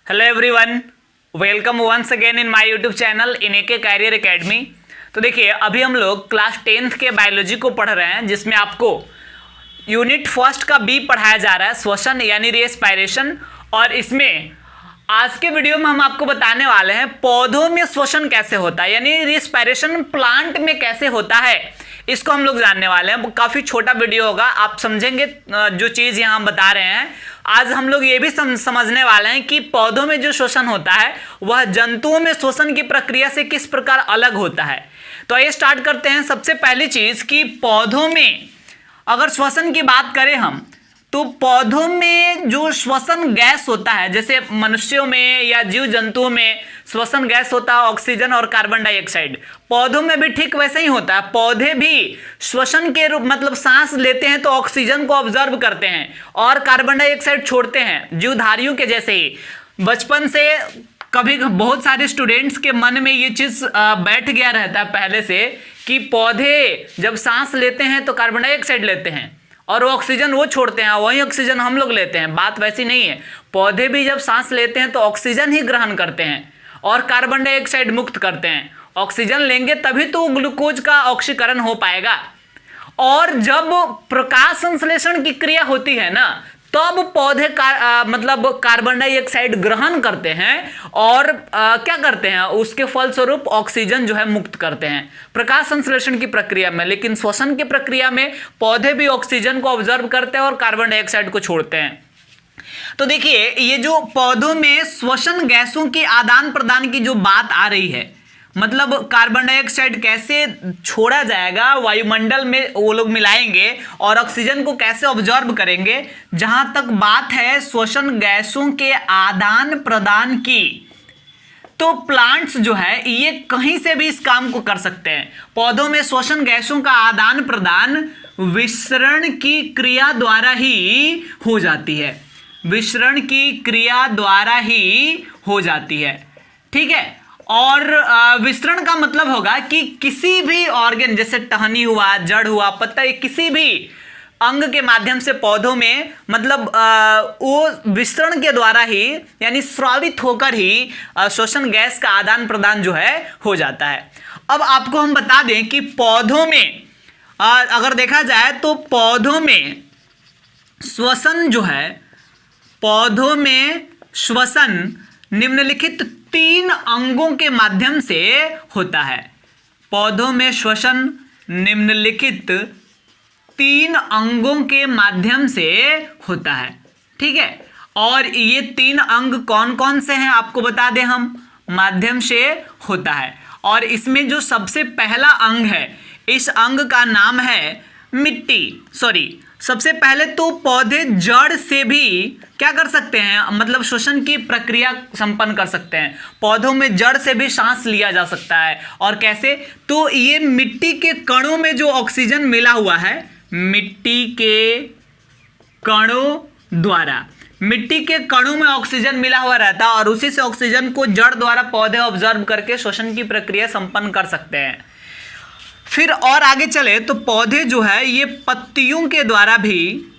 Hello everyone, welcome once again in my YouTube channel in AK career academy. तो देखिए, अभी हम लोग क्लास 10th के बायोलॉजी को पढ़ रहे हैं, जिसमें आपको यूनिट फर्स्ट का बी पढ़ाया जा रहा है, श्वसन यानी रेस्पिरेशन। और इसमें आज के वीडियो में हम आपको बताने वाले हैं पौधों में श्वसन कैसे होता है, यानी रेस्पिरेशन प्लांट में कैसे होता है, इसको हम लोग जानने वाले हैं। काफी छोटा वीडियो होगा, आप समझेंगे जो चीज यहाँ हम बता रहे हैं। आज हम लोग ये भी समझने वाले हैं कि पौधों में जो श्वसन होता है वह जंतुओं में श्वसन की प्रक्रिया से किस प्रकार अलग होता है। तो आइए स्टार्ट करते हैं। सबसे पहली चीज कि पौधों में अगर श्वसन की बात करें हम, तो पौधों में जो श्वसन गैस होता है, जैसे मनुष्यों में या जीव जंतुओं में श्वसन गैस होता है ऑक्सीजन और कार्बन डाइऑक्साइड, पौधों में भी ठीक वैसे ही होता है। पौधे भी श्वसन के रूप मतलब सांस लेते हैं तो ऑक्सीजन को ऑब्जर्व करते हैं और कार्बन डाइऑक्साइड छोड़ते हैं, जीवधारियों के जैसे ही। बचपन से कभी बहुत सारे स्टूडेंट्स के मन में ये चीज बैठ गया रहता है पहले से कि पौधे जब सांस लेते हैं तो कार्बन डाइऑक्साइड लेते हैं और वो ऑक्सीजन वो छोड़ते हैं, वही ऑक्सीजन हम लोग लेते हैं। बात वैसी नहीं है, पौधे भी जब सांस लेते हैं तो ऑक्सीजन ही ग्रहण करते हैं और कार्बन डाइऑक्साइड मुक्त करते हैं। ऑक्सीजन लेंगे तभी तो ग्लूकोज का ऑक्सीकरण हो पाएगा। और जब प्रकाश संश्लेषण की क्रिया होती है ना, तब पौधे मतलब कार्बन डाइऑक्साइड ग्रहण करते हैं और क्या करते हैं, उसके फलस्वरूप ऑक्सीजन जो है मुक्त करते हैं प्रकाश संश्लेषण की प्रक्रिया में। लेकिन श्वसन की प्रक्रिया में पौधे भी ऑक्सीजन को ऑब्जर्व करते हैं और कार्बन डाइऑक्साइड को छोड़ते हैं। तो देखिए, ये जो पौधों में श्वसन गैसों की आदान प्रदान की जो बात आ रही है, मतलब कार्बन डाइऑक्साइड कैसे छोड़ा जाएगा वायुमंडल में, वो लोग मिलाएंगे और ऑक्सीजन को कैसे ऑब्जर्व करेंगे। जहां तक बात है श्वसन गैसों के आदान प्रदान की, तो प्लांट्स जो है ये कहीं से भी इस काम को कर सकते हैं। पौधों में श्वसन गैसों का आदान प्रदान विसरण की क्रिया द्वारा ही हो जाती है, विसरण की क्रिया द्वारा ही हो जाती है, ठीक है। और विसरण का मतलब होगा कि किसी भी ऑर्गन, जैसे टहनी हुआ, जड़ हुआ, पत्ता, किसी भी अंग के माध्यम से पौधों में मतलब वो विसरण के द्वारा ही यानी स्रावित होकर ही श्वसन गैस का आदान प्रदान जो है हो जाता है। अब आपको हम बता दें कि पौधों में अगर देखा जाए तो पौधों में श्वसन जो है, पौधों में श्वसन निम्नलिखित 3 अंगों के माध्यम से होता है। पौधों में श्वसन निम्नलिखित 3 अंगों के माध्यम से होता है, ठीक है। और ये 3 अंग कौन कौन से हैं आपको बता दें हम, माध्यम से होता है। और इसमें जो सबसे पहला अंग है, इस अंग का नाम है मिट्टी। सबसे पहले तो पौधे जड़ से भी क्या कर सकते हैं, मतलब श्वसन की प्रक्रिया संपन्न कर सकते हैं। पौधों में जड़ से भी सांस लिया जा सकता है। और कैसे, तो ये मिट्टी के कणों में जो ऑक्सीजन मिला हुआ है, मिट्टी के कणों द्वारा, मिट्टी के कणों में ऑक्सीजन मिला हुआ रहता है और उसी से ऑक्सीजन को जड़ द्वारा पौधे ऑब्जर्व करके श्वसन की प्रक्रिया संपन्न कर सकते हैं। फिर और आगे चले तो पौधे जो है ये पत्तियों के द्वारा भी,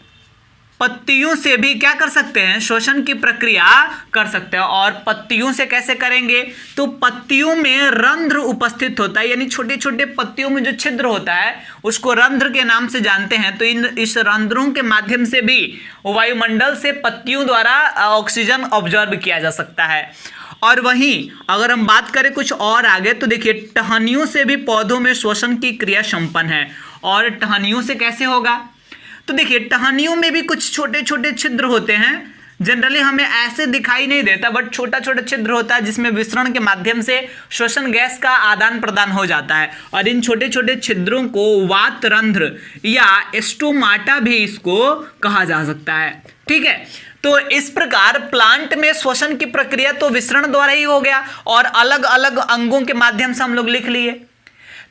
पत्तियों से भी क्या कर सकते हैं, श्वसन की प्रक्रिया कर सकते हैं। और पत्तियों से कैसे करेंगे, तो पत्तियों में रंध्र उपस्थित होता है, यानी छोटे छोटे पत्तियों में जो छिद्र होता है उसको रंध्र के नाम से जानते हैं। तो इस रंध्रों के माध्यम से भी वायुमंडल से पत्तियों द्वारा ऑक्सीजन ऑब्जर्व किया जा सकता है। और वहीं अगर हम बात करें कुछ और आगे, तो देखिए टहनियों से भी पौधों में श्वसन की क्रिया संपन्न है। और टहनियों से कैसे होगा, तो देखिए टहनियों में भी कुछ छोटे छोटे छिद्र होते हैं। जनरली हमें ऐसे दिखाई नहीं देता, बट छोटा छोटा छिद्र होता है जिसमें विसरण के माध्यम से श्वसन गैस का आदान प्रदान हो जाता है। और इन छोटे छोटे छिद्रों को वातरंध्र या स्टोमाटा भी इसको कहा जा सकता है, ठीक है। तो इस प्रकार प्लांट में श्वसन की प्रक्रिया तो विसरण द्वारा ही हो गया और अलग अलग अंगों के माध्यम से हम लोग लिख लिए।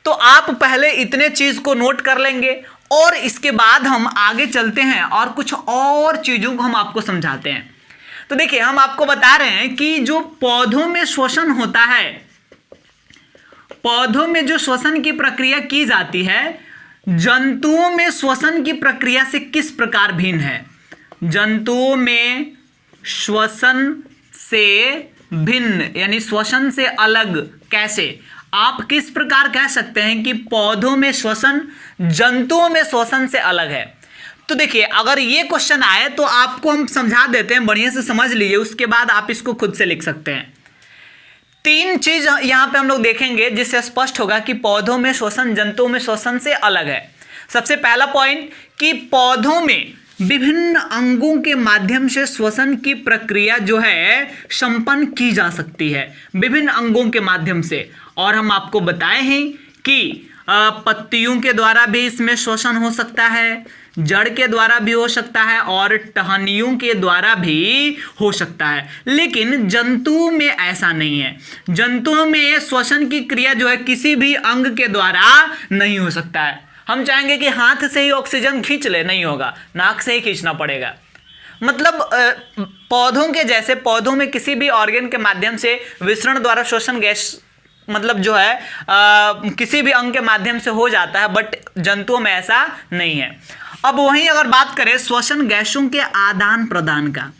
तो आप पहले इतने चीज को नोट कर लेंगे और इसके बाद हम आगे चलते हैं और कुछ और चीजों को हम आपको समझाते हैं। तो देखिए, हम आपको बता रहे हैं कि जो पौधों में श्वसन होता है, पौधों में जो श्वसन की प्रक्रिया की जाती है, जंतुओं में श्वसन की प्रक्रिया से किस प्रकार भिन्न है। जंतुओं में श्वसन से भिन्न यानी श्वसन से अलग कैसे? आप किस प्रकार कह सकते हैं कि पौधों में श्वसन जंतुओं में श्वसन से अलग है? तो देखिए, अगर ये क्वेश्चन आए तो आपको हम समझा देते हैं, बढ़िया से समझ लीजिए, उसके बाद आप इसको खुद से लिख सकते हैं। 3 चीज यहां पे हम लोग देखेंगे जिससे स्पष्ट होगा कि पौधों में श्वसन जंतुओं में श्वसन से अलग है। सबसे पहला पॉइंट कि पौधों में विभिन्न अंगों के माध्यम से श्वसन की प्रक्रिया जो है संपन्न की जा सकती है, विभिन्न अंगों के माध्यम से। और हम आपको बताए हैं कि पत्तियों के द्वारा भी इसमें श्वसन हो सकता है, जड़ के द्वारा भी हो सकता है और टहनियों के द्वारा भी हो सकता है। लेकिन जंतुओं में ऐसा नहीं है। जंतुओं में श्वसन की क्रिया जो है किसी भी अंग के द्वारा नहीं हो सकता है। हम चाहेंगे कि हाथ से ही ऑक्सीजन खींच ले, नहीं होगा, नाक से ही खींचना पड़ेगा। मतलब पौधों के जैसे पौधों में किसी भी ऑर्गन के माध्यम से विसरण द्वारा श्वसन गैस मतलब जो है किसी भी अंग के माध्यम से हो जाता है, बट जंतुओं में ऐसा नहीं है। अब वहीं अगर बात करें श्वसन गैसों के आदान प्रदान का,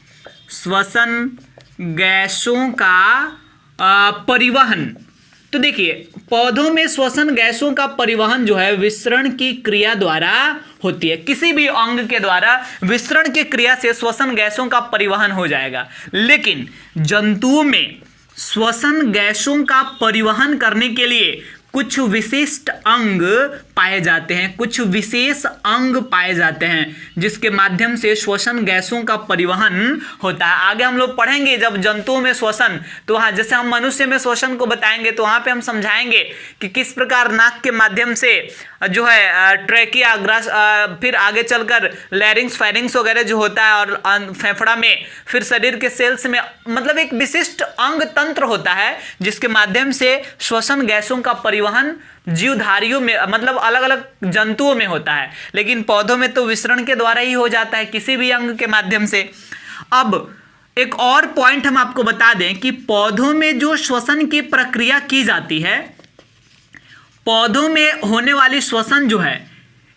श्वसन गैसों का परिवहन, तो देखिए पौधों में श्वसन गैसों का परिवहन जो है विसरण की क्रिया द्वारा होती है। किसी भी अंग के द्वारा विसरण की क्रिया से श्वसन गैसों का परिवहन हो जाएगा। लेकिन जंतुओं में श्वसन गैसों का परिवहन करने के लिए कुछ विशिष्ट अंग पाए जाते हैं, कुछ विशेष अंग पाए जाते हैं जिसके माध्यम से श्वसन गैसों का परिवहन होता है। आगे हम लोग पढ़ेंगे जब जंतुओं में श्वसन, तो वहाँ जैसे हम मनुष्य में श्वसन को बताएंगे तो वहाँ पे हम समझाएंगे कि किस प्रकार नाक के माध्यम से जो है ट्रेकिया, फिर आगे चलकर लैरिंग्स फेरिंग्स वगैरह जो होता है, और फेफड़ा में, फिर शरीर के सेल्स में, मतलब एक विशिष्ट अंग तंत्र होता है जिसके माध्यम से श्वसन गैसों का परिवहन जीवधारियों में मतलब अलग अलग जंतुओं में होता है। लेकिन पौधों में तो विसरण के द्वारा ही हो जाता है, किसी भी अंग के माध्यम से। अब एक और पॉइंट हम आपको बता दें कि पौधों में जो श्वसन की प्रक्रिया की जाती है, पौधों में होने वाली श्वसन जो है,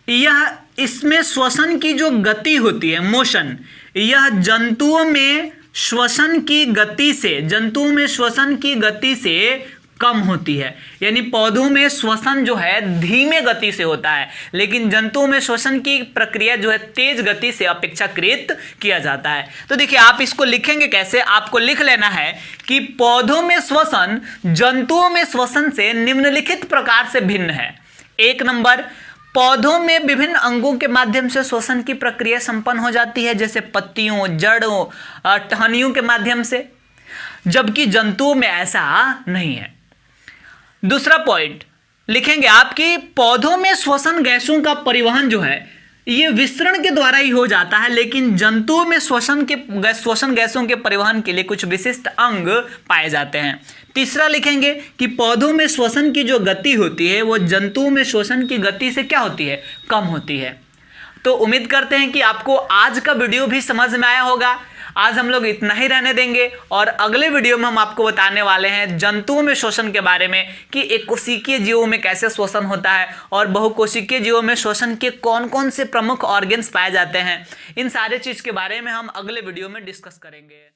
यह इसमें श्वसन की जो गति होती है, मोशन, यह जंतुओं में श्वसन की गति से, जंतुओं में श्वसन की गति से कम होती है। यानी पौधों में श्वसन जो है धीमे गति से होता है, लेकिन जंतुओं में श्वसन की प्रक्रिया जो है तेज गति से अपेक्षाकृत किया जाता है। तो देखिए आप इसको लिखेंगे कैसे, आपको लिख लेना है कि पौधों में श्वसन जंतुओं में श्वसन से निम्नलिखित प्रकार से भिन्न है। 1 नंबर, पौधों में विभिन्न अंगों के माध्यम से श्वसन की प्रक्रिया संपन्न हो जाती है, जैसे पत्तियों, जड़ों, टहनियों के माध्यम से, जबकि जंतुओं में ऐसा नहीं है। दूसरा पॉइंट लिखेंगे आप कि पौधों में श्वसन गैसों का परिवहन जो है ये विसरण के द्वारा ही हो जाता है, लेकिन जंतुओं में श्वसन गैसों के परिवहन के लिए कुछ विशिष्ट अंग पाए जाते हैं। तीसरा लिखेंगे कि पौधों में श्वसन की जो गति होती है वो जंतुओं में श्वसन की गति से क्या होती है, कम होती है। तो उम्मीद करते हैं कि आपको आज का वीडियो भी समझ में आया होगा। आज हम लोग इतना ही रहने देंगे और अगले वीडियो में हम आपको बताने वाले हैं जंतुओं में श्वसन के बारे में कि एक कोशिकीय जीवों में कैसे श्वसन होता है और बहुकोशिकीय जीवों में श्वसन के कौन कौन से प्रमुख ऑर्गन्स पाए जाते हैं। इन सारे चीज़ के बारे में हम अगले वीडियो में डिस्कस करेंगे।